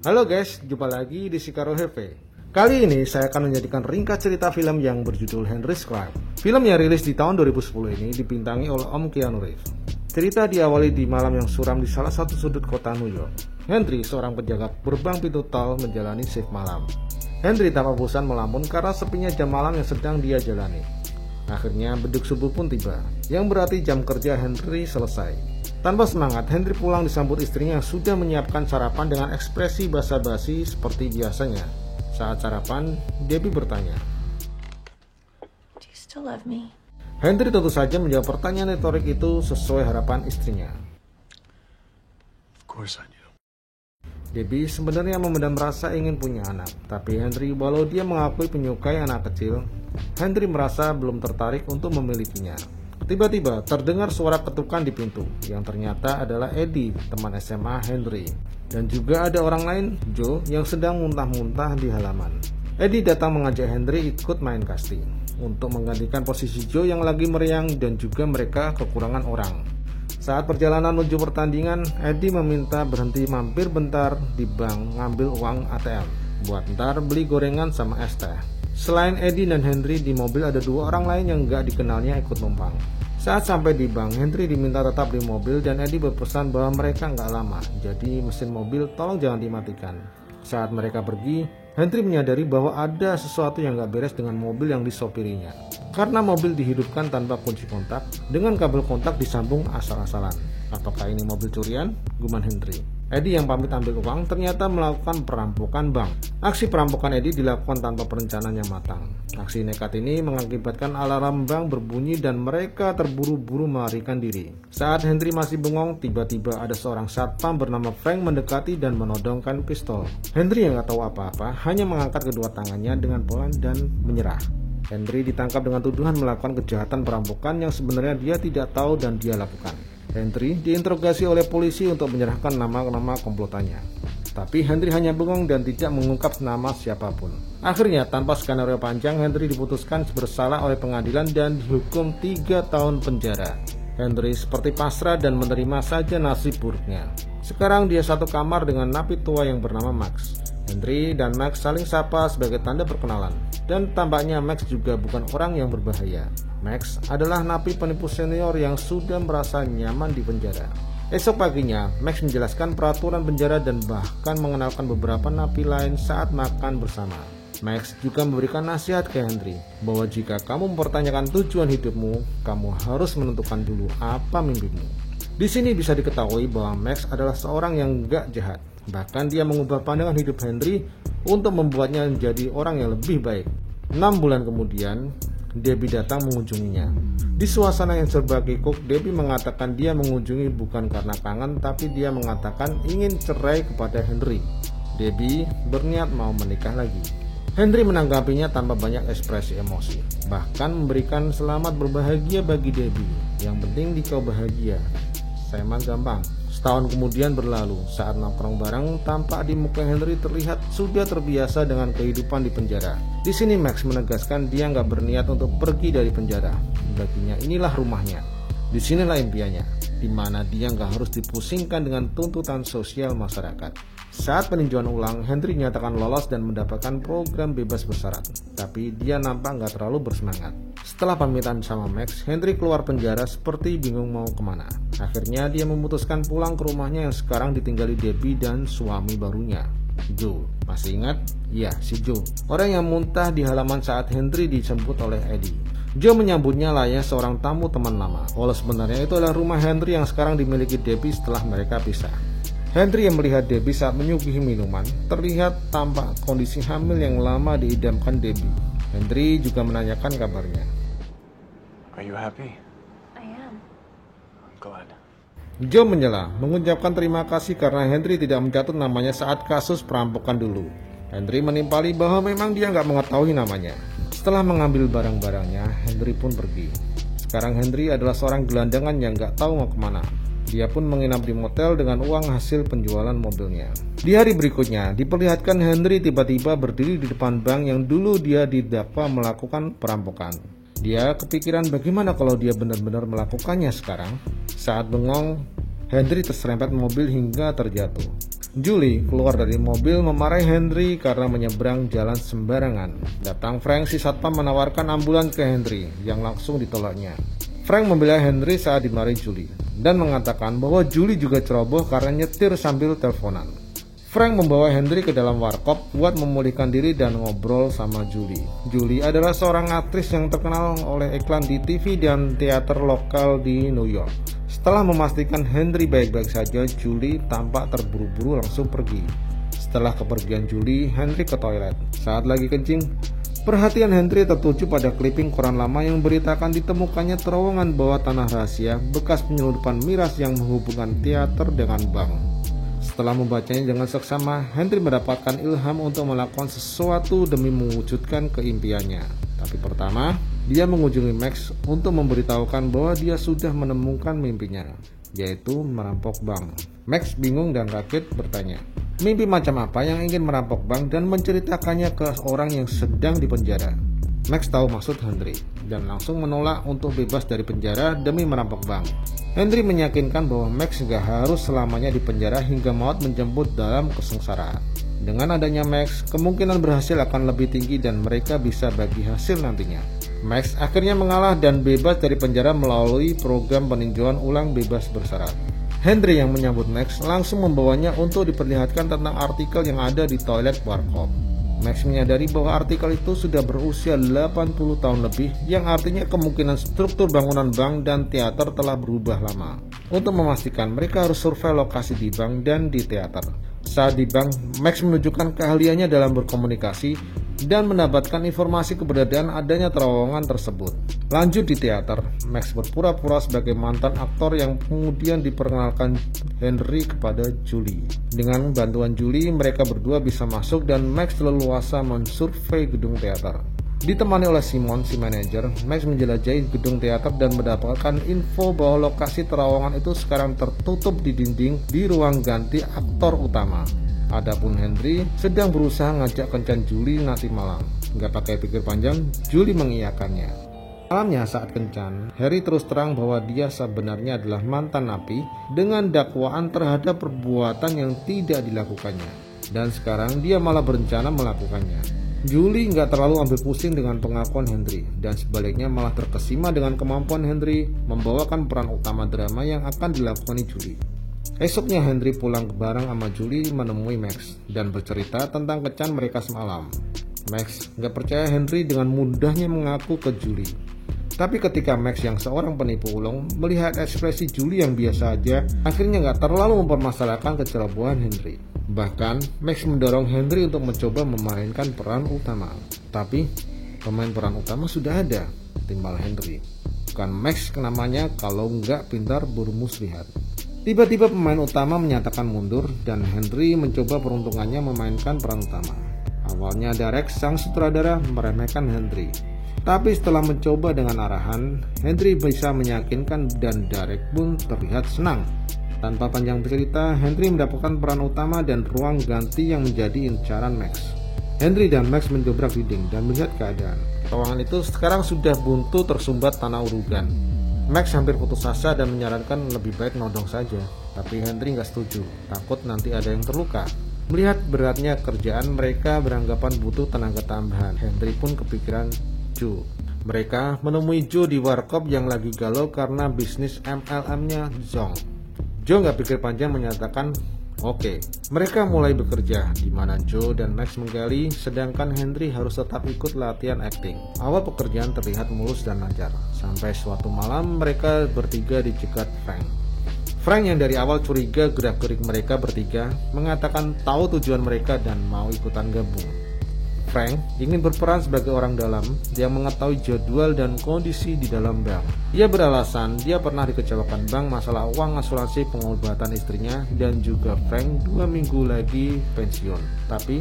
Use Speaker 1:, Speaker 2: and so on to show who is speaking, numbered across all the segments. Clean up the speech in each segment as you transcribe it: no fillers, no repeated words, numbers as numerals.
Speaker 1: Halo guys, jumpa lagi di Sikaro HV. Kali ini saya akan menjadikan ringkas cerita film yang berjudul Henry's Crime. Film yang rilis di tahun 2010 ini dibintangi oleh Om Keanu Reeves. Cerita diawali di malam yang suram di salah satu sudut kota New York. Henry, seorang penjaga gerbang pintu tol, menjalani shift malam. Henry tampak bosan melamun karena sepinya jam malam yang sedang dia jalani. Akhirnya beduk subuh pun tiba, yang berarti jam kerja Henry selesai. Tanpa semangat, Henry pulang disambut istrinya yang sudah menyiapkan sarapan dengan ekspresi basa-basi seperti biasanya. Saat sarapan, Debbie bertanya,
Speaker 2: Do you still love me?
Speaker 1: Henry tentu saja menjawab pertanyaan retorik itu sesuai harapan istrinya.
Speaker 3: Of course I do.
Speaker 1: Debbie sebenarnya memendam rasa ingin punya anak, tapi Henry, walau dia mengakui menyukai anak kecil, Henry merasa belum tertarik untuk memilikinya. Tiba-tiba terdengar suara ketukan di pintu, yang ternyata adalah Eddie, teman SMA Henry. Dan juga ada orang lain, Joe, yang sedang muntah-muntah di halaman. Eddie datang mengajak Henry ikut main casting, untuk menggantikan posisi Joe yang lagi meriang dan juga mereka kekurangan orang. Saat perjalanan menuju pertandingan, Eddie meminta berhenti mampir bentar di bank ngambil uang ATM, buat ntar beli gorengan sama es teh. Selain Eddie dan Henry, di mobil ada dua orang lain yang gak dikenalnya ikut numpang. Saat sampai di bank, Henry diminta tetap di mobil dan Eddie berpesan bahwa mereka nggak lama, jadi mesin mobil tolong jangan dimatikan. Saat mereka pergi, Henry menyadari bahwa ada sesuatu yang nggak beres dengan mobil yang disopirinya. Karena mobil dihidupkan tanpa kunci kontak, dengan kabel kontak disambung asal-asalan. Apakah ini mobil curian? Guman Henry. Eddie yang pamit ambil uang ternyata melakukan perampokan bank. Aksi perampokan Eddie dilakukan tanpa perencanaan yang matang. Aksi nekat ini mengakibatkan alarm bank berbunyi dan mereka terburu-buru melarikan diri. Saat Henry masih bengong, tiba-tiba ada seorang satpam bernama Frank mendekati dan menodongkan pistol. Henry yang gak tahu apa-apa hanya mengangkat kedua tangannya dengan pelan dan menyerah. Henry ditangkap dengan tuduhan melakukan kejahatan perampokan yang sebenarnya dia tidak tahu dan dia lakukan. Henry diinterogasi oleh polisi untuk menyerahkan nama-nama komplotannya. Tapi Henry hanya bengong dan tidak mengungkap nama siapapun. Akhirnya, tanpa skenario panjang, Henry diputuskan bersalah oleh pengadilan dan dihukum 3 tahun penjara. Henry seperti pasrah dan menerima saja nasib buruknya. Sekarang dia satu kamar dengan napi tua yang bernama Max. Henry dan Max saling sapa sebagai tanda perkenalan. Dan tampaknya Max juga bukan orang yang berbahaya. Max adalah napi penipu senior yang sudah merasa nyaman di penjara. Esok paginya, Max menjelaskan peraturan penjara dan bahkan mengenalkan beberapa napi lain saat makan bersama. Max juga memberikan nasihat ke Henry bahwa jika kamu mempertanyakan tujuan hidupmu, kamu harus menentukan dulu apa mimpimu. Di sini bisa diketahui bahwa Max adalah seorang yang gak jahat. Bahkan dia mengubah pandangan hidup Henry untuk membuatnya menjadi orang yang lebih baik. 6 bulan kemudian, Debbie datang mengunjunginya. Di suasana yang serba kikuk, Debbie mengatakan dia mengunjungi bukan karena kangen, tapi dia mengatakan ingin cerai kepada Henry. Debbie berniat mau menikah lagi. Henry menanggapinya tanpa banyak ekspresi emosi, bahkan memberikan selamat berbahagia bagi Debbie. Yang penting dikau bahagia. Saya mah gampang. Setahun kemudian berlalu, saat nongkrong bareng, tampak di muka Henry terlihat sudah terbiasa dengan kehidupan di penjara. Di sini Max menegaskan dia nggak berniat untuk pergi dari penjara. Baginya inilah rumahnya. Di sinilah impiannya, di mana dia nggak harus dipusingkan dengan tuntutan sosial masyarakat. Saat peninjauan ulang, Henry nyatakan lolos dan mendapatkan program bebas bersyarat. Tapi dia nampak nggak terlalu bersemangat. Setelah pamitan sama Max, Henry keluar penjara seperti bingung mau kemana. Akhirnya dia memutuskan pulang ke rumahnya yang sekarang ditinggali Debbie dan suami barunya, Joe. Masih ingat? Ya, si Joe. Orang yang muntah di halaman saat Henry dijemput oleh Eddie. Joe menyambutnya layaknya seorang tamu teman lama. Walau sebenarnya itu adalah rumah Henry yang sekarang dimiliki Debbie setelah mereka pisah. Henry yang melihat Debbie saat menyuguhi minuman terlihat tampak kondisi hamil yang lama diidamkan Debbie. Henry juga menanyakan kabarnya.
Speaker 3: Are you happy?
Speaker 2: I am.
Speaker 3: I'm glad.
Speaker 1: Joe menyela, mengucapkan terima kasih karena Henry tidak mencatut namanya saat kasus perampokan dulu. Henry menimpali bahwa memang dia nggak mengetahui namanya. Setelah mengambil barang-barangnya, Henry pun pergi. Sekarang Henry adalah seorang gelandangan yang nggak tahu mau kemana. Dia pun menginap di motel dengan uang hasil penjualan mobilnya. Di hari berikutnya, diperlihatkan Henry tiba-tiba berdiri di depan bank yang dulu dia didakwa melakukan perampokan. Dia kepikiran bagaimana kalau dia benar-benar melakukannya sekarang. Saat bengong, Henry terserempet mobil hingga terjatuh. Julie keluar dari mobil memarahi Henry karena menyeberang jalan sembarangan. Datang Frank, si satpam menawarkan ambulans ke Henry yang langsung ditolaknya. Frank membela Henry saat dimarahi Julie dan mengatakan bahwa Julie juga ceroboh karena nyetir sambil teleponan. Frank membawa Henry ke dalam warkop buat memulihkan diri dan ngobrol sama Julie. Julie adalah seorang aktris yang terkenal oleh iklan di TV dan teater lokal di New York. Setelah memastikan Henry baik-baik saja, Julie tampak terburu-buru langsung pergi. Setelah kepergian Julie, Henry ke toilet. Saat lagi kencing, perhatian Henry tertuju pada clipping koran lama yang memberitakan ditemukannya terowongan bawah tanah rahasia bekas penyelundupan miras yang menghubungkan teater dengan bank. Setelah membacanya dengan seksama, Henry mendapatkan ilham untuk melakukan sesuatu demi mewujudkan keimpiannya. Tapi pertama, dia mengunjungi Max untuk memberitahukan bahwa dia sudah menemukan mimpinya, yaitu merampok bank. Max bingung dan kaget bertanya, mimpi macam apa yang ingin merampok bank, dan menceritakannya ke orang yang sedang dipenjara. Max tahu maksud Henry dan langsung menolak untuk bebas dari penjara demi merampok bank. Henry meyakinkan bahwa Max gak harus selamanya di penjara hingga maut menjemput dalam kesengsaraan. Dengan adanya Max, kemungkinan berhasil akan lebih tinggi dan mereka bisa bagi hasil nantinya. Max akhirnya mengalah dan bebas dari penjara melalui program peninjauan ulang bebas bersyarat. Henry yang menyambut Max langsung membawanya untuk diperlihatkan tentang artikel yang ada di toilet warkop. Max menyadari bahwa artikel itu sudah berusia 80 tahun lebih, yang artinya kemungkinan struktur bangunan bank dan teater telah berubah lama. Untuk memastikan, mereka harus survei lokasi di bank dan di teater. Saat di bank, Max menunjukkan keahliannya dalam berkomunikasi dan mendapatkan informasi keberadaan adanya terowongan tersebut. Lanjut di teater, Max berpura-pura sebagai mantan aktor yang kemudian diperkenalkan Henry kepada Julie. Dengan bantuan Julie, mereka berdua bisa masuk dan Max leluasa mensurvei gedung teater. Ditemani oleh Simon, si manajer, Max menjelajahi gedung teater dan mendapatkan info bahwa lokasi terowongan itu sekarang tertutup di dinding di ruang ganti aktor utama. Adapun Henry sedang berusaha ngajak kencan Julie nasi malam. Gak pakai pikir panjang, Julie mengiyakannya. Malamnya saat kencan, Harry terus terang bahwa dia sebenarnya adalah mantan napi dengan dakwaan terhadap perbuatan yang tidak dilakukannya. Dan sekarang dia malah berencana melakukannya. Julie nggak terlalu ambil pusing dengan pengakuan Henry, dan sebaliknya malah terkesima dengan kemampuan Henry membawakan peran utama drama yang akan dilakukan Julie. Esoknya Henry pulang bareng sama Julie menemui Max dan bercerita tentang kencan mereka semalam. Max nggak percaya Henry dengan mudahnya mengaku ke Julie. Tapi ketika Max yang seorang penipu ulung melihat ekspresi Julie yang biasa aja, akhirnya nggak terlalu mempermasalahkan kecerobohan Henry. Bahkan Max mendorong Henry untuk mencoba memainkan peran utama. Tapi pemain peran utama sudah ada, timbal Henry. Bukan Max namanya kalau nggak pintar berumus lihat. Tiba-tiba pemain utama menyatakan mundur dan Henry mencoba peruntungannya memainkan peran utama. Awalnya Derek sang sutradara meremehkan Henry. Tapi setelah mencoba dengan arahan, Henry bisa meyakinkan dan Derek pun terlihat senang. Tanpa panjang cerita, Henry mendapatkan peran utama dan ruang ganti yang menjadi incaran Max. Henry dan Max mendobrak dinding dan melihat keadaan. Ruangan itu sekarang sudah buntu tersumbat tanah urugan. Max hampir putus asa dan menyarankan lebih baik nodong saja. Tapi Henry nggak setuju, takut nanti ada yang terluka. Melihat beratnya kerjaan, mereka beranggapan butuh tenaga tambahan. Henry pun kepikiran Joe. Mereka menemui Joe di warkop yang lagi galau karena bisnis MLM-nya Zong. Joe nggak pikir panjang menyatakan oke. Mereka mulai bekerja, di mana Joe dan Max menggali, sedangkan Henry harus tetap ikut latihan acting. Awal pekerjaan terlihat mulus dan lancar, sampai suatu malam mereka bertiga dicegat Frank. Frank yang dari awal curiga gerak-gerik mereka bertiga, mengatakan tahu tujuan mereka dan mau ikutan gabung. Frank ingin berperan sebagai orang dalam yang mengetahui jadwal dan kondisi di dalam bank. Ia beralasan dia pernah dikecewakan bank masalah uang asuransi pengobatan istrinya, dan juga Frank 2 minggu lagi pensiun. Tapi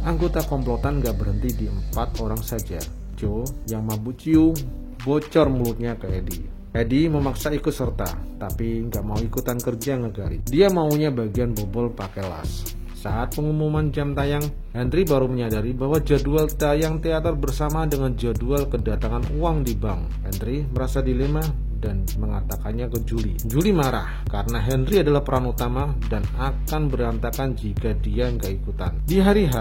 Speaker 1: anggota komplotan gak berhenti di 4 orang saja. Joe yang mabuk ciu bocor mulutnya ke Eddie. Eddie memaksa ikut serta, tapi gak mau ikutan kerja ngegali. Dia maunya bagian bobol pakai las. Saat pengumuman jam tayang, Henry baru menyadari bahwa jadwal tayang teater bersama dengan jadwal kedatangan uang di bank. Henry merasa dilema dan mengatakannya ke Julie. Julie marah karena Henry adalah peran utama dan akan berantakan jika dia nggak ikutan. Di hari H,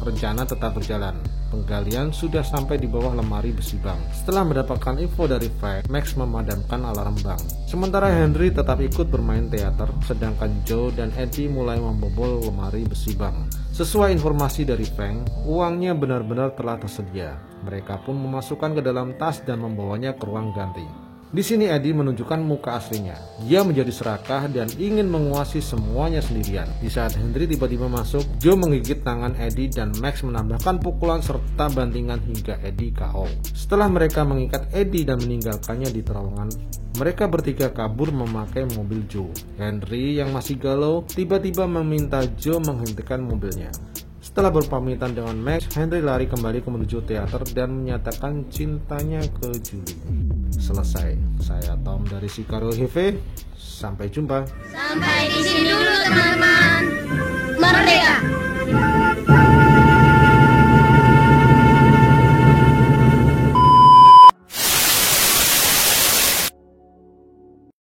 Speaker 1: rencana tetap berjalan. Penggalian sudah sampai di bawah lemari besi bank. Setelah mendapatkan info dari Frank, Max memadamkan alarm bank. Sementara Henry tetap ikut bermain teater, sedangkan Joe dan Eddie mulai membobol lemari besi bank. Sesuai informasi dari Frank, uangnya benar-benar telah tersedia. Mereka pun memasukkan ke dalam tas dan membawanya ke ruang ganti. Di sini Eddie menunjukkan muka aslinya. Dia menjadi serakah dan ingin menguasai semuanya sendirian. Di saat Henry tiba-tiba masuk, Joe menggigit tangan Eddie dan Max menambahkan pukulan serta bantingan hingga Eddie KO. Setelah mereka mengikat Eddie dan meninggalkannya di terowongan, mereka bertiga kabur memakai mobil Joe. Henry yang masih galau tiba-tiba meminta Joe menghentikan mobilnya. Setelah berpamitan dengan Max, Henry lari kembali ke menuju teater dan menyatakan cintanya ke Julie. Selesai. Saya Tom dari Sicario HV. Sampai jumpa.
Speaker 4: Sampai di sini dulu teman-teman. Merdeka!